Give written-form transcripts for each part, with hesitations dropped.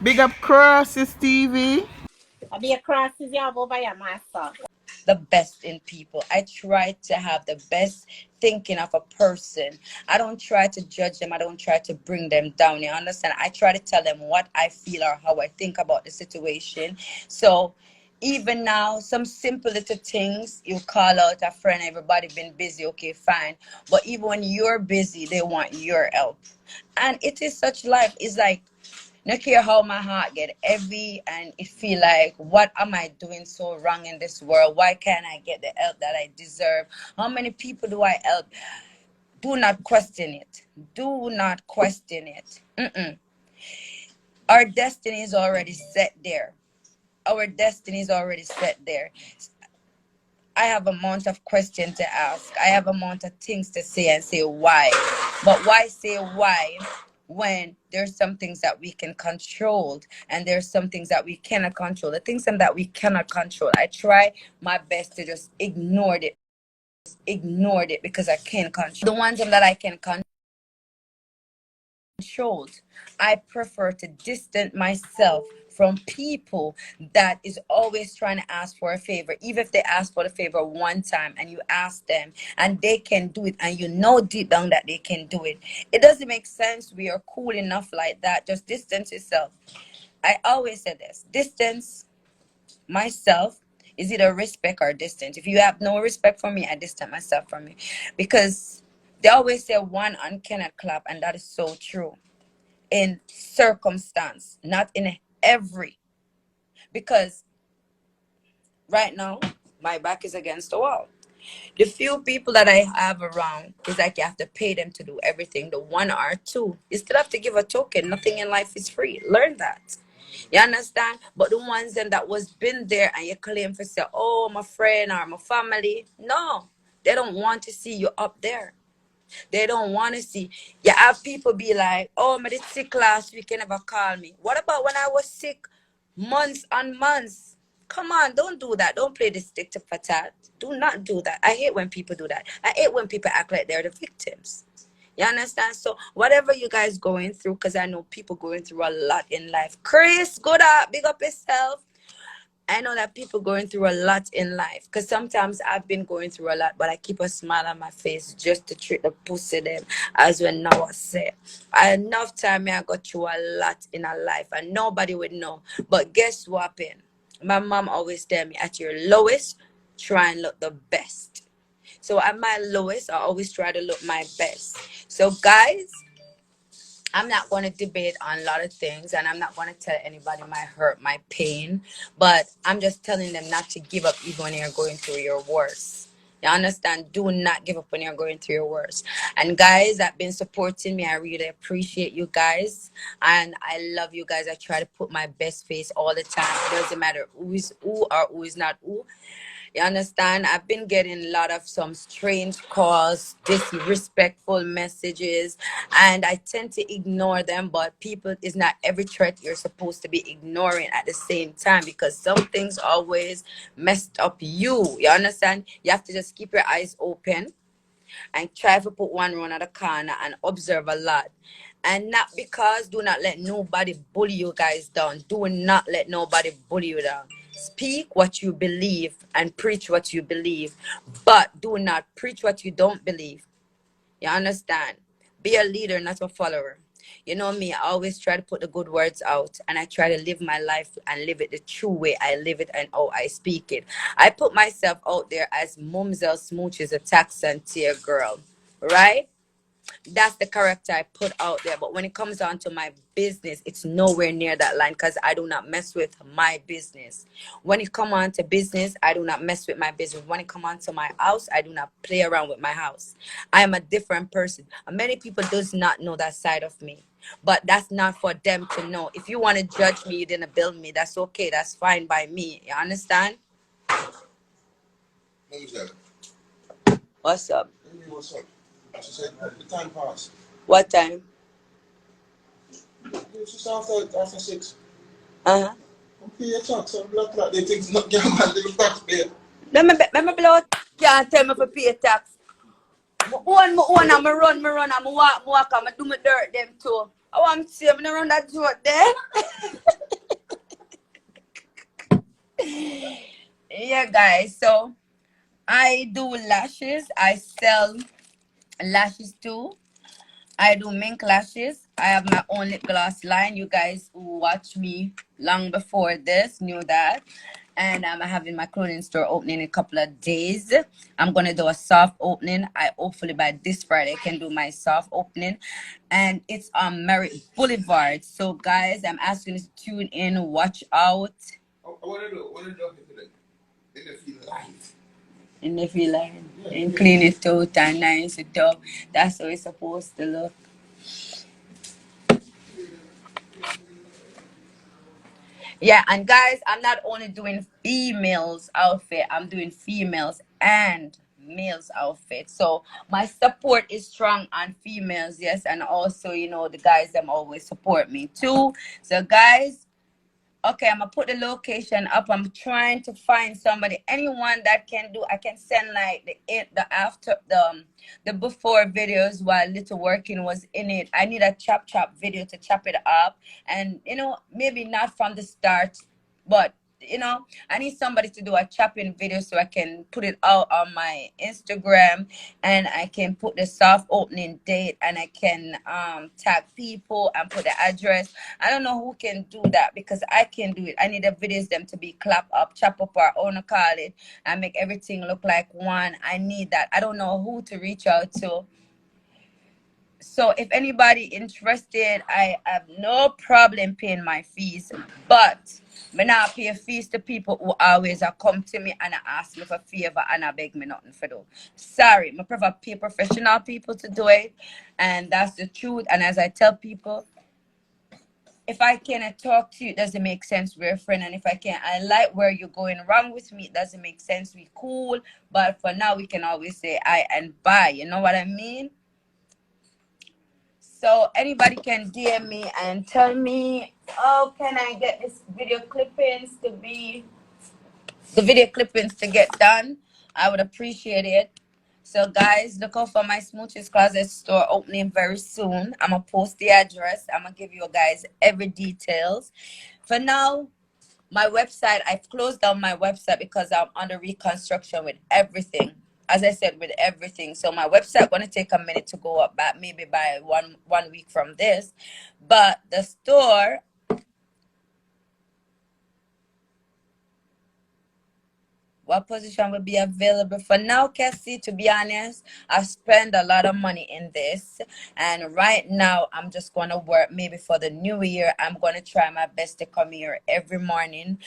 Big up Crosses TV. I'll be across the job over your master. The best in people. I try to have the best thinking of a person. I don't try to judge them. I don't try to bring them down. You understand? I try to tell them what I feel or how I think about the situation. So even now, some simple little things, you call out a friend, everybody been busy, okay, fine. But even when you're busy, they want your help. And it is such life. It's like no care how my heart get heavy and it feel like what am I doing so wrong in this world? Why can't I get the help that I deserve? How many people do I help? Do not question it. Do not question it. Our destiny is already set there. Our destiny is already set there. I have a amount of questions to ask. I have a amount of things to say and say why. But why say why when there's some things that we can control and there's some things that we cannot control? The things that we cannot control, I try my best to just ignore it because I can't control. The ones that I can control, I prefer to distance myself from people that is always trying to ask for a favor. Even if they ask for the favor one time and you ask them and they can do it and you know deep down that they can do it, it doesn't make sense. We are cool enough like that. Just distance yourself. I always say this: distance myself is either respect or distance. If you have no respect for me, I distance myself from you, because they always say one hand cannot clap, and that is so true in circumstance, not in every. Because right now my back is against the wall. The few people that I have around is like you have to pay them to do everything. The one or two, you still have to give a token. Nothing in life is free. Learn that. You understand? But the ones then that was been there and you claim for say, oh, my friend or my family, no, they don't want to see you up there. They don't want to see. You have people be like, oh, I did sick last week, you never call me. What about when I was sick months and months? Come on, don't do that. Don't play the stick to patat. Do not do that. I hate when people do that. I hate when people act like they're the victims. You understand? So whatever you guys going through, because I know people going through a lot in life. Chris, good up, big up yourself. I know that people going through a lot in life, because sometimes I've been going through a lot, but I keep a smile on my face just to treat the pussy them, as when Noah said. Enough time I got through a lot in a life and nobody would know. But guess what happened? My mom always tell me, at your lowest, try and look the best. So at my lowest, I always try to look my best. So guys, I'm not going to debate on a lot of things, and I'm not going to tell anybody my hurt, my pain, but I'm just telling them not to give up even when you're going through your worst. You understand? Do not give up when you're going through your worst. And guys that been supporting me, I really appreciate you guys, and I love you guys. I try to put my best face all the time. It doesn't matter who is who or who is not who. You understand? I've been getting a lot of some strange calls, disrespectful messages, and I tend to ignore them. But people, is not every threat you're supposed to be ignoring at the same time, because some things always messed up you. You understand? You have to just keep your eyes open and try to put one run at a corner and observe a lot. And not because, do not let nobody bully you guys down. Do not let nobody bully you down. Speak what you believe and preach what you believe, but do not preach what you don't believe. You understand? Be a leader, not a follower. You know me, I always try to put the good words out, and I try to live my life and live it the true way I live it and how I speak it. I put myself out there as Mumzel Smooches, a tax and tear girl, right? That's the character I put out there. But when it comes down to my business, it's nowhere near that line, because I do not mess with my business. When it come on to business, I do not mess with my business. When it come on to my house, I do not play around with my house. I am a different person. And many people does not know that side of me. But that's not for them to know. If you want to judge me, you didn't build me. That's okay. That's fine by me. You understand? Mumzel. What's up? What's up? She said, the time passed. What time? It's just after 6. Uh-huh. I'm here talk, so blood clot, they think not get man, they look back there. Remember, blood can't tell me for pay tax. I own, and I run, and I walk, and I do my dirt them too. I want to see me run that road there. yeah, guys. So I do lashes. I sell lashes too. I do mink lashes. I have my own lip gloss line. You guys who watch me long before this knew that. And I'm having my clothing store opening in a couple of days. I'm gonna do a soft opening. I hopefully by this Friday can do my soft opening, and it's on Merritt Boulevard. So guys, I'm asking you to tune in, watch out. What do you do? What do you do in the field line? In the feel line and clean it out and nice it up. That's how it's supposed to look. Yeah, and guys, I'm not only doing females outfit, I'm doing females and males outfit. So my support is strong on females, yes, and also the guys them always support me too. So guys, okay, I'm gonna put the location up. I'm trying to find somebody, anyone that can do. I can send like the after the before videos while little working was in it. I need a chop video to chop it up, and maybe not from the start, but I need somebody to do a chopping video so I can put it out on my Instagram, and I can put the soft opening date, and I can tag people and put the address. I don't know who can do that because I can do it. I need the videos them to be clap up, chop up, or own call it, and make everything look like one. I need that. I don't know who to reach out to. So if anybody interested, I have no problem paying my fees, but me not pay fees to people who always come to me and ask me for favor and I beg me nothing for do. Sorry, I prefer pay professional people to do it, and that's the truth. And as I tell people, if I cannot talk to you, it doesn't make sense. We're a friend, and if I like where you're going wrong with me, it doesn't make sense. We cool, but for now we can always say I and bye. You know what I mean? So anybody can DM me and tell me, oh, can I get this video clippings to be the video clippings to get done? I would appreciate it. So guys, look out for my Smooches Closet store opening very soon. I'm gonna post the address. I'm gonna give you guys every details. For now, my website, I've closed down my website because I'm under reconstruction with everything. As I said, with everything. So my website gonna take a minute to go up, back maybe by one week from this. But the store, what position will be available for now, Cassie? To be honest, I spend a lot of money in this, and right now I'm just gonna work. Maybe for the new year, I'm gonna try my best to come here every morning,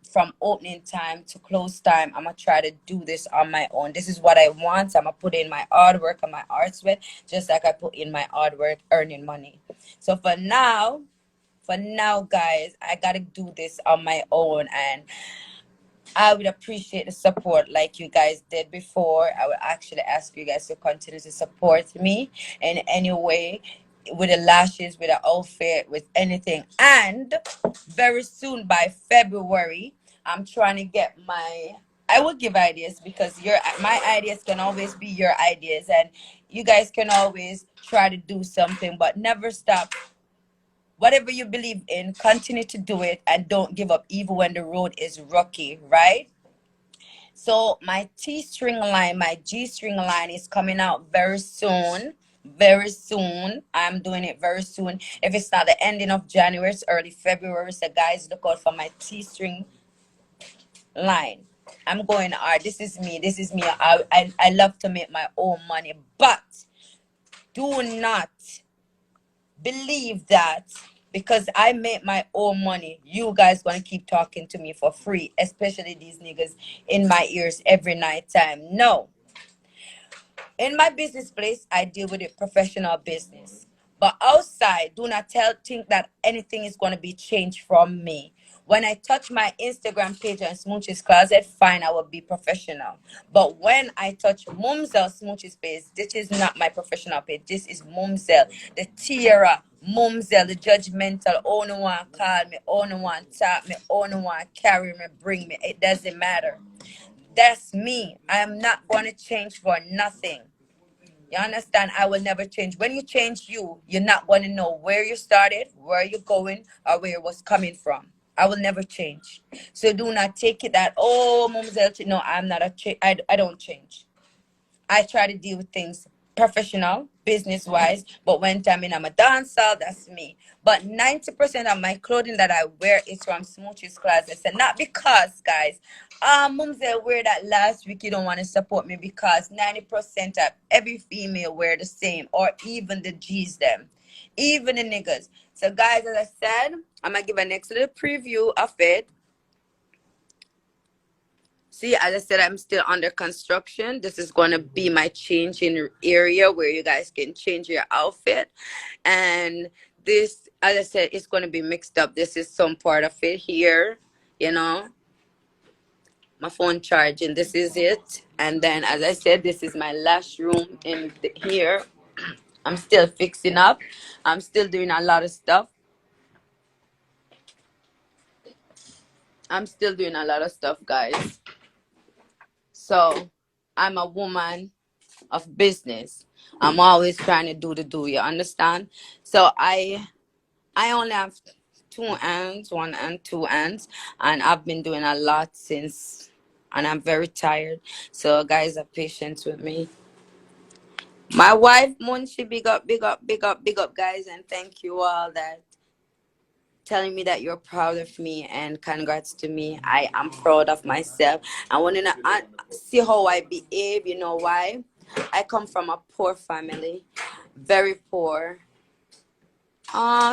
from opening time to close time. I'm gonna try to do this on my own. This is what I want. I'm gonna put in my hard work and my hard sweat, just like I put in my hard work earning money. So for now, guys, I gotta do this on my own, and I would appreciate the support like you guys did before. I would actually ask you guys to continue to support me in any way, with the lashes, with the outfit, with anything. And very soon by February, I'm trying to get I will give ideas, because my ideas can always be your ideas, and you guys can always try to do something, but never stop. Whatever you believe in, continue to do it, and don't give up even when the road is rocky, right? So my T-string line, my G-string line is coming out very soon. Very soon. I'm doing it very soon. If it's not the ending of January, it's early February. So guys, look out for my T-string line. I'm going hard. This is me. I love to make my own money, but do not believe that because I make my own money, you guys gonna keep talking to me for free, especially these niggas in my ears every night time. No. In my business place, I deal with it professional business. But outside, do not think that anything is gonna be changed from me. When I touch my Instagram page and Smooches Closet, fine, I will be professional. But when I touch Mumzel Smooches page, this is not my professional page. This is Mumzel, the Tiara, Mumzel, the judgmental. Only one call me, only one tap me, only one carry me, bring me. It doesn't matter. That's me. I am not going to change for nothing. You understand? I will never change. When you change you're not going to know where you started, where you're going, or where it was coming from. I will never change. So do not take it that, oh, Mumzel, no, I'm not I don't change. I try to deal with things professional, business wise, but when time in I'm a dancer, that's me. But 90% of my clothing that I wear is from Smooches closets. And not because, guys, Mumzel wear that last week, you don't want to support me because 90% of every female wear the same, or even the G's them. Even the niggas. So guys, as I said, I'm gonna give a next little preview of it. See, as I said, I'm still under construction. This is going to be my changing area where you guys can change your outfit. And this, as I said, it's going to be mixed up. This is some part of it here, you know, my phone charging. This is it. And then, as I said, this is my last room in here. I'm still fixing up. I'm still doing a lot of stuff. I'm still doing a lot of stuff, guys. So I'm a woman of business. I'm always trying to do, you understand? So I only have 2 hands, 1 and 2 hands, and I've been doing a lot since, and I'm very tired. So guys, have patience with me. My wife Munchi, big up, big up, big up, big up, guys, and thank you all that telling me that you're proud of me, and congrats to me. I am proud of myself. I want to see how I behave. You know why? I come from a poor family, very poor.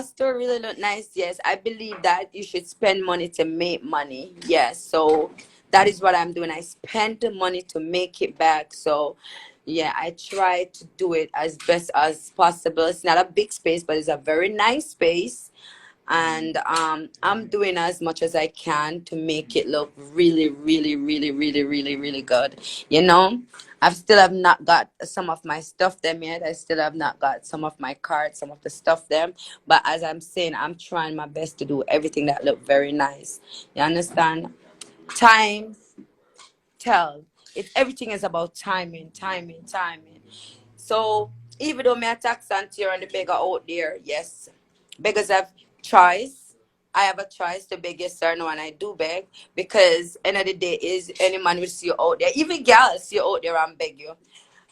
Still really look nice. Yes, I believe that you should spend money to make money. Yes, so that is what I'm doing. I spend the money to make it back. So yeah, I try to do it as best as possible. It's not a big space, but it's a very nice space. And I'm doing as much as I can to make it look really, really, really, really, really, really good. You know, I still have not got some of my stuff them yet. I still have not got some of my cards, some of the stuff them. But as I'm saying, I'm trying my best to do everything that look very nice. You understand? Time tell. If everything is about timing, timing, timing. So even though me attack Santier and the beggar out there, yes, beggars have choice. I have a choice to beg, yes or no, and I do beg because end of the day is any man will see you out there, even girls see you out there and beg you.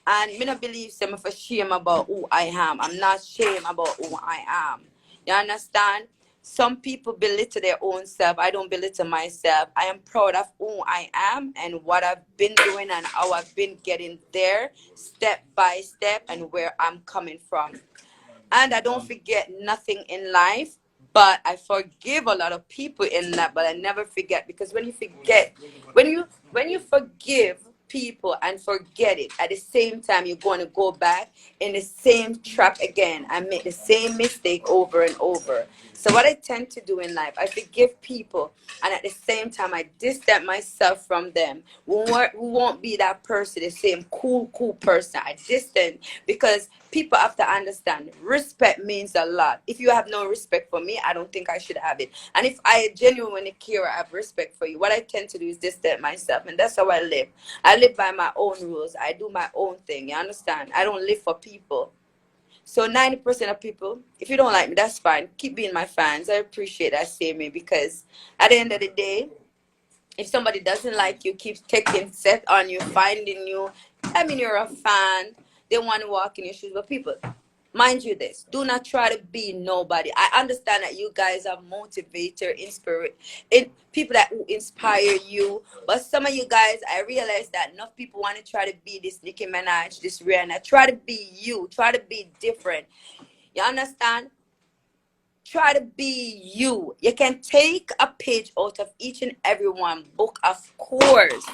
And me not believe some for shame about who I am. I'm not shame about who I am. You understand? Some people belittle their own self. I don't belittle myself. I am proud of who I am and what I've been doing and how I've been getting there step by step and where I'm coming from. And I don't forget nothing in life, but I forgive a lot of people in that, but I never forget, because when you forget, when you forgive people and forget it, at the same time you're going to go back in the same trap again and make the same mistake over and over. So what I tend to do in life, I forgive people, and at the same time I distance myself from them. We won't be that person, the same cool person. I distance, because people have to understand respect means a lot. If you have no respect for me, I don't think I should have it. And if I genuinely care or have respect for you, what I tend to do is distance myself, and that's how I live. I live by my own rules. I do my own thing. You understand? I don't live for people. So 90% of people, if you don't like me, that's fine. Keep being my fans. I appreciate that, me, because at the end of the day, if somebody doesn't like you, keeps taking set on you, finding you, I mean, you're a fan, they want to walk in your shoes. But people, mind you this, do not try to be nobody. I understand that you guys are motivator, people that will inspire you. But some of you guys, I realize that enough people want to try to be this Nicki Minaj, this Rihanna. Try to be you. Try to be different. You understand? Try to be you. You can take a page out of each and every one book, of course,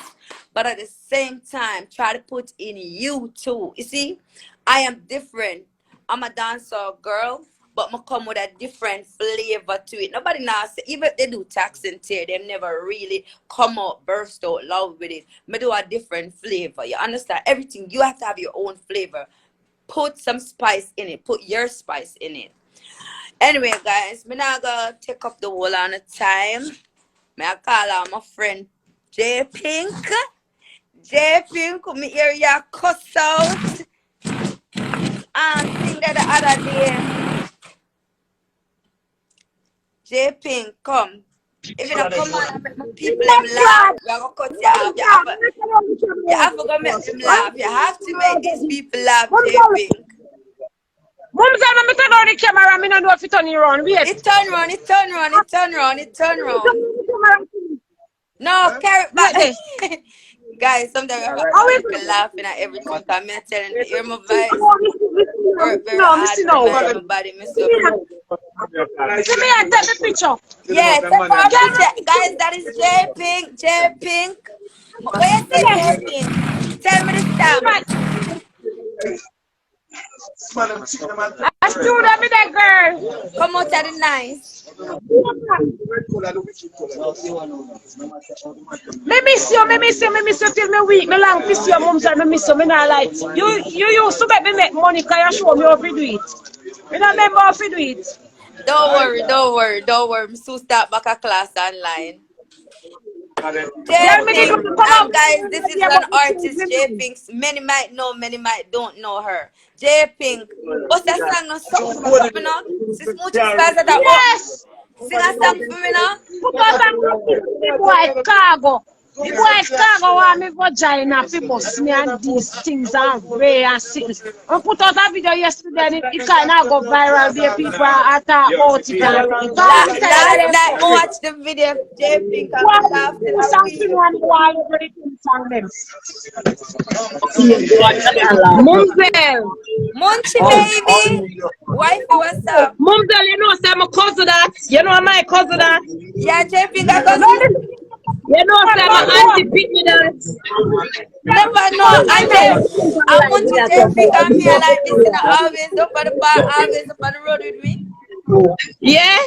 but at the same time, try to put in you too. You see, I am different. I'm a dancer girl, but I come with a different flavor to it. Nobody now say, even if they do tax and tear, they never really come out, burst out loud with it. I do a different flavor. You understand? Everything, you have to have your own flavor. Put some spice in it. Put your spice in it. Anyway, guys, me not gonna take up the whole on the time. Me I call out my friend J Pink. J Pink, come hear ya cuss out. And sing that the other day. J Pink, come. If you don't come on and make my people them laugh, we're gonna cut you off. You have to go make them laugh. You have to make these people laugh, JP. Mumzel, let me turn on the camera. I don't know if it turn around. Wait. It turn round, it turn round, it turn round, it turn round. No, carry it back. Guys, sometimes I'm laughing at everything. I'm telling you, hear my voice. Work very hard for my body, See me and take the picture. Yeah, take our picture. Guys, that is J Pink. J Pink. Where you say J Pink? Tell me the stamp. I stood up with that girl. Come out of the nice. Me miss you till me week. Me long miss you, Mumzel. Me miss you. Me not like you used to make money because you show me how to do it. Me not remember how to do it. Don't worry. I'm so start back a class online. J-Pink, guys, this is an artist, J-Pink. Many might know, many might don't know her. J-Pink, what's that song now? Something for me now? Sis Smooches&BecomiN. Yes! Sing a song for me now? The boy cargo. The boy cargo want me vagina. People see me and these things are rare and sick. I put out a video yesterday and it kind of go viral where people are talking about it. Last night, watch the video, J-Pink, and laugh till I weep. Mumzel. Munchi, baby. Wifey, what's up? Mumzel, you know, say my cousin that. You know my cousin that. Yeah, J-Pink, I got you know, say my auntie pick me that. Never know, I want to J-Pink and me like this, and always up on the bar, always up on the road with me. Yeah.